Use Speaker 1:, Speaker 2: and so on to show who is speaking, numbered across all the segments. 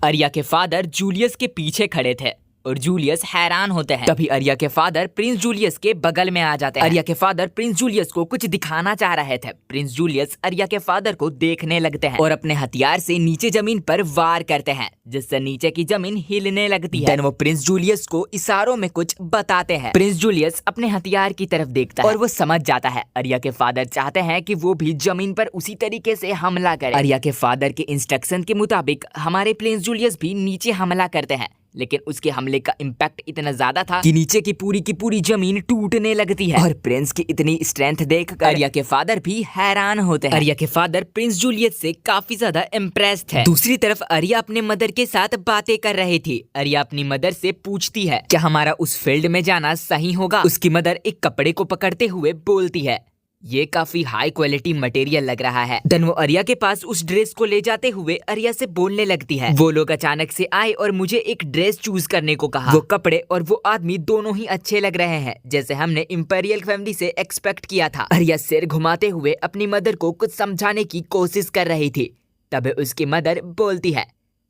Speaker 1: आर्या के father Julius के पीछे खड़े थे और जूलियस हैरान होते हैं। तभी आर्या के फादर प्रिंस जूलियस के बगल में आ जाते हैं। आर्या के फादर प्रिंस जूलियस को कुछ दिखाना चाह रहे थे। प्रिंस जूलियस आर्या के फादर को देखने लगते हैं और अपने हथियार से नीचे जमीन पर वार करते हैं, जिससे नीचे की जमीन हिलने लगती है। देन वो प्रिंस जूलियस को इशारों में कुछ बताते हैं। प्रिंस जूलियस अपने हथियार की तरफ देखता है और वो समझ जाता है आर्या के फादर चाहते हैं कि वो भी जमीन पर उसी तरीके से हमला करे। आर्या के फादर के इंस्ट्रक्शन के मुताबिक हमारे प्रिंस जूलियस भी नीचे हमला करते हैं, लेकिन उसके हमले का इम्पैक्ट इतना ज्यादा था कि नीचे की पूरी जमीन टूटने लगती है। और प्रिंस की इतनी स्ट्रेंथ देखकर आर्या के फादर भी हैरान होते हैं। आर्या के फादर प्रिंस जूलियस से काफी ज्यादा इम्प्रेस्ड है। दूसरी तरफ आर्या अपने मदर के साथ बातें कर रही थी। आर्या अपनी मदर से पूछती है क्या हमारा उस फील्ड में जाना सही होगा। उसकी मदर एक कपड़े को पकड़ते हुए बोलती है ये काफी हाई क्वालिटी मटेरियल लग रहा है। देन वो आर्या के पास उस ड्रेस को ले जाते हुए आर्या से बोलने लगती है वो लोग अचानक से आए और मुझे एक ड्रेस चूज करने को कहा। वो कपड़े और वो आदमी दोनों ही अच्छे लग रहे हैं, जैसे हमने इंपीरियल फैमिली से एक्सपेक्ट किया था। आर्या सिर घुमाते हुए अपनी मदर को कुछ समझाने की कोशिश कर रही थी। तब उसकी मदर बोलती है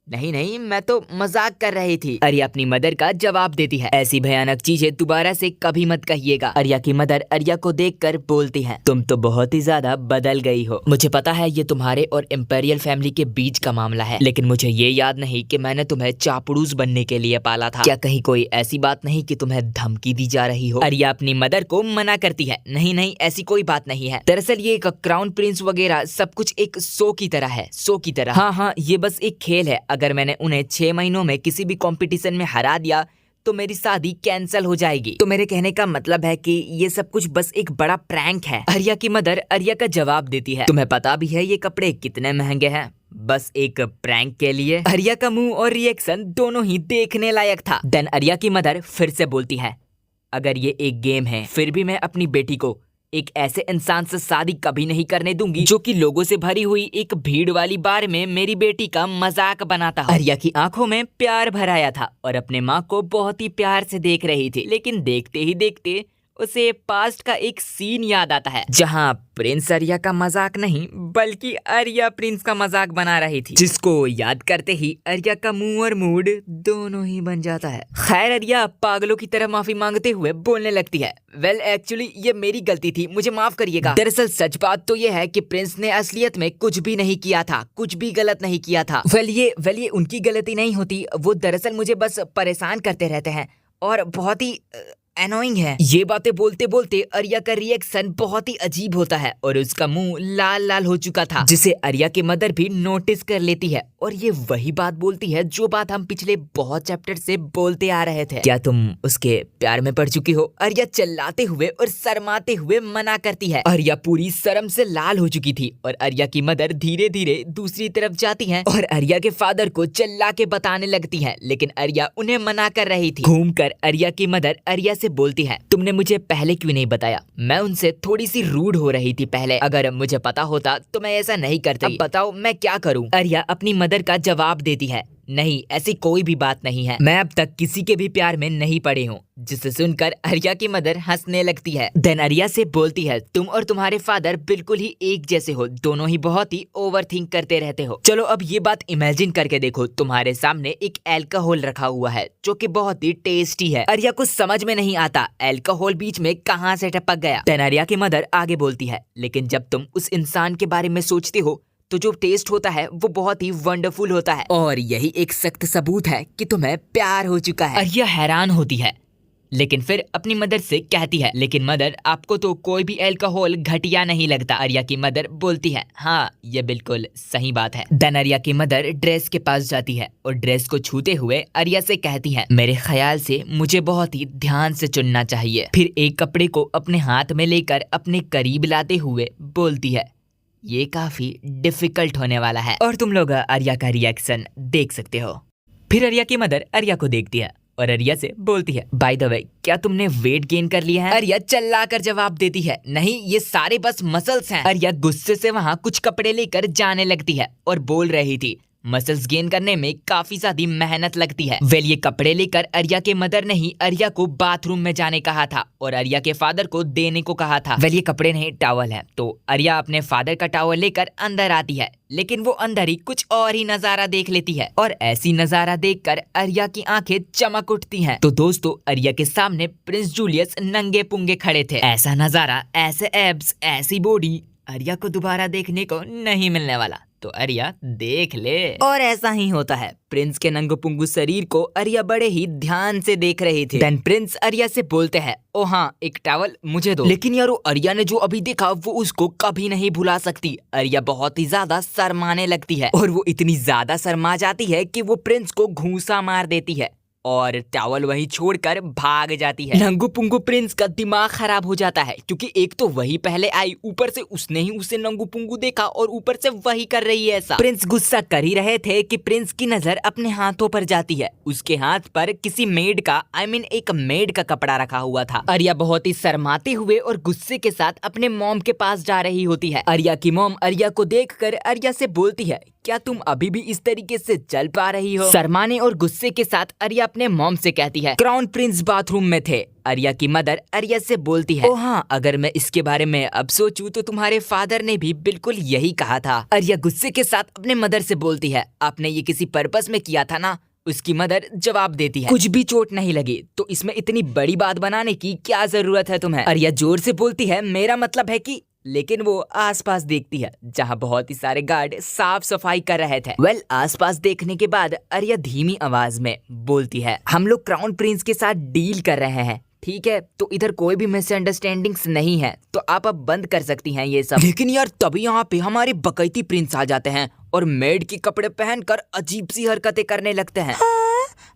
Speaker 1: नहीं नहीं, मैं तो मजाक कर रही थी। आर्या अपनी मदर का जवाब देती है ऐसी भयानक चीजें दोबारा से कभी मत कहिएगा। आर्या की मदर आर्या को देखकर बोलती है तुम तो बहुत ही ज्यादा बदल गई हो। मुझे पता है ये तुम्हारे और इंपीरियल फैमिली के बीच का मामला है, लेकिन मुझे ये याद नहीं कि मैंने तुम्हें चापड़ूस बनने के लिए पाला था। क्या कहीं कोई ऐसी बात नहीं कि तुम्हें धमकी दी जा रही हो। आर्या अपनी मदर को मना करती है नहीं नहीं, ऐसी कोई बात नहीं है। दरअसल ये एक क्राउन प्रिंस वगैरह सब कुछ एक शो की तरह है, शो की तरह। हाँ, ये बस एक खेल है। अगर मैंने उन्हें 6 महीनों में किसी भी कंपटीशन में हरा दिया तो मेरी शादी कैंसिल हो जाएगी। तो मेरे कहने का मतलब है कि ये सब कुछ बस एक बड़ा प्रैंक है। आर्या की मदर आर्या का जवाब देती है तुम्हें पता भी है ये कपड़े कितने महंगे हैं बस एक प्रैंक के लिए। आर्या का मुंह और रिएक्शन दोनों ही देखने लायक था। देन आर्या की मदर फिर से बोलती है अगर ये एक गेम है फिर भी मैं अपनी बेटी को एक ऐसे इंसान से शादी कभी नहीं करने दूंगी जो कि लोगों से भरी हुई एक भीड़ वाली बार में मेरी बेटी का मजाक बनाता हो। आर्या की आंखों में प्यार भर आया था और अपने माँ को बहुत ही प्यार से देख रही थी, लेकिन देखते ही देखते उसे पास्ट का एक सीन याद आता है जहाँ प्रिंस आर्या का मजाक नहीं बल्कि आर्या प्रिंस का मजाक बना रही थी, जिसको याद करते ही आर्या का मुंह और मूड दोनों ही बन जाता है। खैर आर्या पागलों की तरह माफी मांगते हुए बोलने लगती है वेल एक्चुअली ये मेरी गलती थी, मुझे माफ करिएगा। दरअसल सच बात तो ये है कि प्रिंस ने असलियत में कुछ भी नहीं किया था, कुछ भी गलत नहीं किया था। वेल ये उनकी गलती नहीं होती, वो दरअसल मुझे बस परेशान करते रहते हैं और बहुत ही एनोइंग है। ये बातें बोलते बोलते आर्या का रिएक्शन बहुत ही अजीब होता है और उसका मुंह लाल लाल हो चुका था, जिसे आर्या की मदर भी नोटिस कर लेती है और ये वही बात बोलती है जो बात हम पिछले बहुत चैप्टर से बोलते आ रहे थे। क्या तुम उसके प्यार में पड़ चुकी हो? आर्या चिल्लाते हुए और शर्माते हुए मना करती है। आर्या पूरी शर्म से लाल हो चुकी थी और आर्या की मदर धीरे धीरे दूसरी तरफ जाती है और आर्या के फादर को चिल्ला के बताने लगती है, लेकिन आर्या उन्हें मना कर रही थी। घूमकर आर्या की मदर आर्या से बोलती है तुमने मुझे पहले क्यों नहीं बताया? मैं उनसे थोड़ी सी रूड हो रही थी पहले, अगर मुझे पता होता तो मैं ऐसा नहीं करती। अब बताओ मैं क्या करूं? आर्या अपनी मदर का जवाब देती है नहीं ऐसी कोई भी बात नहीं है, मैं अब तक किसी के भी प्यार में नहीं पड़ी हूँ। जिसे सुनकर आर्या की मदर हंसने लगती है। देन आर्या से बोलती है तुम और तुम्हारे फादर बिल्कुल ही एक जैसे हो, दोनों ही बहुत ही ओवरथिंक करते रहते हो। चलो अब ये बात इमेजिन करके देखो, तुम्हारे सामने एक अल्कोहल रखा हुआ है जो कि बहुत ही टेस्टी है। आर्या को समझ में नहीं आता अल्कोहल बीच में कहाँ से टपक गया। देन आर्या की मदर आगे बोलती है लेकिन जब तुम उस इंसान के बारे में सोचते हो तो जो टेस्ट होता है वो बहुत ही वंडरफुल होता है और यही एक सख्त सबूत है कि तुम्हें प्यार हो चुका है। आर्या हैरान होती है लेकिन फिर अपनी मदर से कहती है लेकिन मदर आपको तो कोई भी अल्कोहल घटिया नहीं लगता। आर्या की मदर बोलती है हाँ ये बिल्कुल सही बात है। देन आर्या की मदर ड्रेस के पास जाती है और ड्रेस को छूते हुए आर्या से कहती है मेरे ख्याल से मुझे बहुत ही ध्यान से चुनना चाहिए। फिर एक कपड़े को अपने हाथ में लेकर अपने करीब लाते हुए बोलती है ये काफी डिफिकल्ट होने वाला है और तुम लोग आर्या का रिएक्शन देख सकते हो। फिर आर्या की मदर आर्या को देखती है और आर्या से बोलती है बाय द वे क्या तुमने वेट गेन कर लिया है? आर्या चिल्लाकर जवाब देती है नहीं ये सारे बस मसल्स हैं। आर्या गुस्से से वहाँ कुछ कपड़े लेकर जाने लगती है और बोल रही थी मसल्स गेन करने में काफी ज्यादा मेहनत लगती है। वेल ये कपड़े लेकर आर्या के मदर ने ही आर्या को बाथरूम में जाने कहा था और आर्या के फादर को देने को कहा था। वेल ये कपड़े नहीं टॉवल है। तो आर्या अपने फादर का टॉवल लेकर अंदर आती है, लेकिन वो अंदर ही कुछ और ही नजारा देख लेती है और ऐसी नजारा देखकर आर्या की आंखें चमक उठती हैं। तो दोस्तों आर्या के सामने प्रिंस जूलियस नंगे पुंगे खड़े थे। ऐसा नजारा, ऐसे एब्स, ऐसी बॉडी आर्या को दोबारा देखने को नहीं मिलने वाला। तो आर्या देख ले। और ऐसा ही होता है। प्रिंस के नंगो पुंगू शरीर को आर्या बड़े ही ध्यान से देख रही थी। देन प्रिंस आर्या से बोलते हैं, ओ हाँ एक टॉवल मुझे दो। लेकिन यार आर्या ने जो अभी देखा वो उसको कभी नहीं भुला सकती। आर्या बहुत ही ज्यादा शर्माने लगती है और वो इतनी ज्यादा शर्मा जाती है कि वो प्रिंस को घूंसा मार देती है और टॉवल वहीं छोड़कर भाग जाती है। नंगू पुंगू प्रिंस का दिमाग खराब हो जाता है क्योंकि एक तो वही पहले आई, ऊपर से उसने ही उसे नंगू पुंगू देखा और ऊपर से वही कर रही है ऐसा। प्रिंस गुस्सा कर ही रहे थे कि प्रिंस की नजर अपने हाथों पर जाती है। उसके हाथ पर किसी मेड का एक मेड का कपड़ा रखा हुआ था। आर्या बहुत ही शर्माते हुए और गुस्से के साथ अपने मॉम के पास जा रही होती है। आर्या की मॉम आर्या को देखकर आर्या से बोलती है, क्या तुम अभी भी इस तरीके से चल पा रही हो? शर्माने और गुस्से के साथ आर्या अपने मॉम से कहती है, क्राउन प्रिंस बाथरूम में थे। आर्या की मदर आर्या से बोलती है, ओ हाँ अगर मैं इसके बारे में अब सोचूं तो तुम्हारे फादर ने भी बिल्कुल यही कहा था। आर्या गुस्से के साथ अपने मदर से बोलती है, आपने ये किसी पर्पस में किया था ना? उसकी मदर जवाब देती है, कुछ भी चोट नहीं लगी तो इसमें इतनी बड़ी बात बनाने की क्या जरूरत है तुम्हें? आर्या जोर से बोलती है, मेरा मतलब है कि। लेकिन वो आसपास देखती है जहाँ बहुत ही सारे गार्ड साफ सफाई कर रहे थे। वेल आसपास देखने के बाद आर्या धीमी आवाज में बोलती है, हम लोग क्राउन प्रिंस के साथ डील कर रहे हैं, ठीक है? तो इधर कोई भी मिसअंडरस्टैंडिंग्स नहीं है, तो आप अब बंद कर सकती हैं ये सब। लेकिन यार तभी यहाँ पे हमारे बकैती प्रिंस आ जाते हैं और मेड के कपड़े पहनकर अजीब सी हरकतें करने लगते हैं।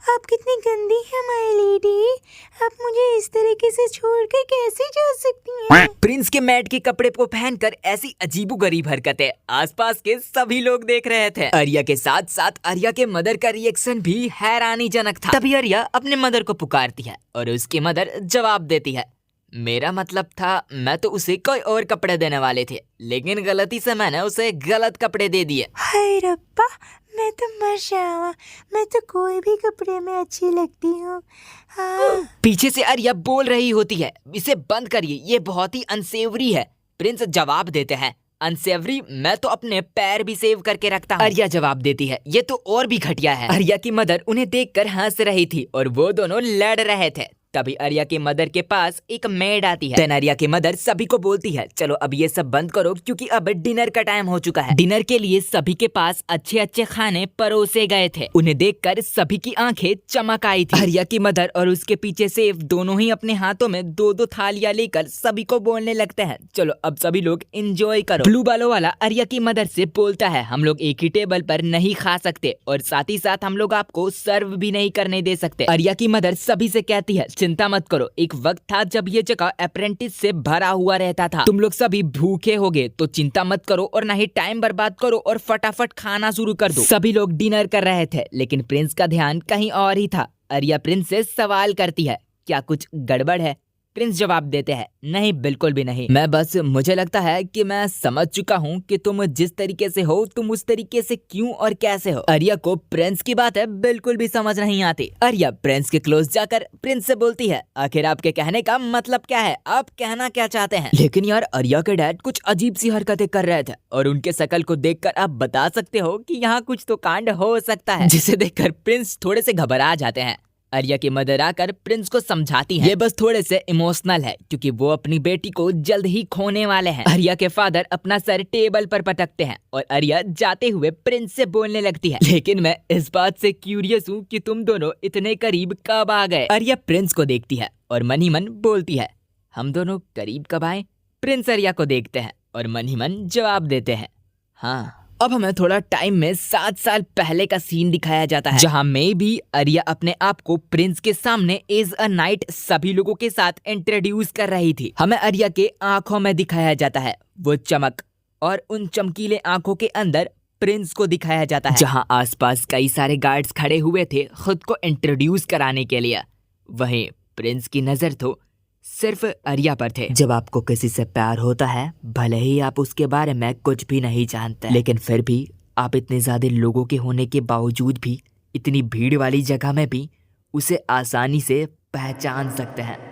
Speaker 2: आप कितनी गंदी है माय लेडी, आप मुझे इस तरीके से छोड़कर कैसे जा सकती हैं?
Speaker 1: प्रिंस के मेड के कपड़े को पहनकर ऐसी अजीबोगरीब हरकतें आसपास के सभी लोग देख रहे थे। आर्या के साथ साथ आर्या के मदर का रिएक्शन भी हैरानीजनक था। तभी आर्या अपने मदर को पुकारती है और उसकी मदर जवाब देती है, मेरा मतलब था मैं तो उसे कोई और कपड़े देने वाले थे, लेकिन गलती से मैंने उसे गलत कपड़े दे दिए।
Speaker 2: हाय रब्बा, मैं तो मर जाऊंगा, मैं तो कोई भी कपड़े में अच्छी लगती हूँ।
Speaker 1: पीछे से आर्या बोल रही होती है, इसे बंद करिए, ये बहुत ही अनसेवरी है। प्रिंस जवाब देते हैं, अनसेवरी? मैं तो अपने पैर भी सेव करके रखता हूँ। आर्या जवाब देती है, ये तो और भी घटिया है। आर्या की मदर उन्हें देखकर हंस रही थी और वो दोनों लड़ रहे थे। तभी आर्या के मदर के पास एक मेड आती है। देन आर्या के मदर सभी को बोलती है, चलो अब ये सब बंद करो क्योंकि अब डिनर का टाइम हो चुका है। डिनर के लिए सभी के पास अच्छे अच्छे खाने परोसे गए थे। उन्हें देखकर सभी की आंखें चमक आई थी। आर्या की मदर और उसके पीछे सेफ दोनों ही अपने हाथों में दो दो थालियां लेकर सभी को बोलने लगते हैं, चलो अब सभी लोग एंजॉय करो। ब्लू बालों वाला आर्या की मदर से बोलता है, हम लोग एक ही टेबल पर नहीं खा सकते और साथ ही साथ हम लोग आपको सर्व भी नहीं करने दे सकते। आर्या की मदर सभी से कहती है, चिंता मत करो, एक वक्त था जब ये जगह अप्रेंटिस से भरा हुआ रहता था। तुम लोग सभी भूखे होगे तो चिंता मत करो और ना ही टाइम बर्बाद करो और फटाफट खाना शुरू कर दो। सभी लोग डिनर कर रहे थे लेकिन प्रिंस का ध्यान कहीं और ही था। आर्या प्रिंस से सवाल करती है, क्या कुछ गड़बड़ है? प्रिंस जवाब देते हैं, नहीं बिल्कुल भी नहीं, मैं बस मुझे लगता है कि मैं समझ चुका हूँ कि तुम जिस तरीके से हो तुम उस तरीके से क्यों और कैसे हो। आर्या को प्रिंस की बात है बिल्कुल भी समझ नहीं आती। आर्या प्रिंस के क्लोज जाकर प्रिंस से बोलती है, आखिर आपके कहने का मतलब क्या है, आप कहना क्या चाहते हैं? लेकिन यार आर्या के डैड कुछ अजीब सी हरकतें कर रहे थे और उनके शकल को देखकर आप बता सकते हो कि यहाँ कुछ तो कांड हो सकता है, जिसे देखकर प्रिंस थोड़े से घबरा जाते हैं। आर्या की मदर आकर प्रिंस को समझाती है, ये बस थोड़े से इमोशनल है क्योंकि वो अपनी बेटी को जल्द ही खोने वाले हैं। आर्या के फादर अपना सर टेबल पर पटकते हैं और आर्या जाते हुए प्रिंस से बोलने लगती है, लेकिन मैं इस बात से क्यूरियस हूँ कि तुम दोनों इतने करीब कब आ गए? आर्या प्रिंस को देखती है और मन ही मन बोलती है, हम दोनों करीब कब आए? प्रिंस आर्या को देखते हैं और मन ही मन जवाब देते हैं, हाँ। अब हमें थोड़ा टाइम में 7 साल पहले का सीन दिखाया जाता है, जहां मैं भी आर्या अपने आप को प्रिंस के सामने एज अ नाइट सभी लोगों के साथ इंट्रोड्यूस कर रही थी। हमें आर्या के आंखों में दिखाया जाता है वो चमक और उन चमकीले आंखों के अंदर प्रिंस को दिखाया जाता है, जहां आसपास कई सारे गार्ड्स खड़े हुए थे खुद को इंट्रोड्यूस कराने के लिए। वहीं प्रिंस की नजर तो सिर्फ आर्या पर थे। जब आपको किसी से प्यार होता है, भले ही आप उसके बारे में कुछ भी नहीं जानते, लेकिन फिर भी आप इतने ज्यादा लोगों के होने के बावजूद भी इतनी भीड़ वाली जगह में भी उसे आसानी से पहचान सकते हैं।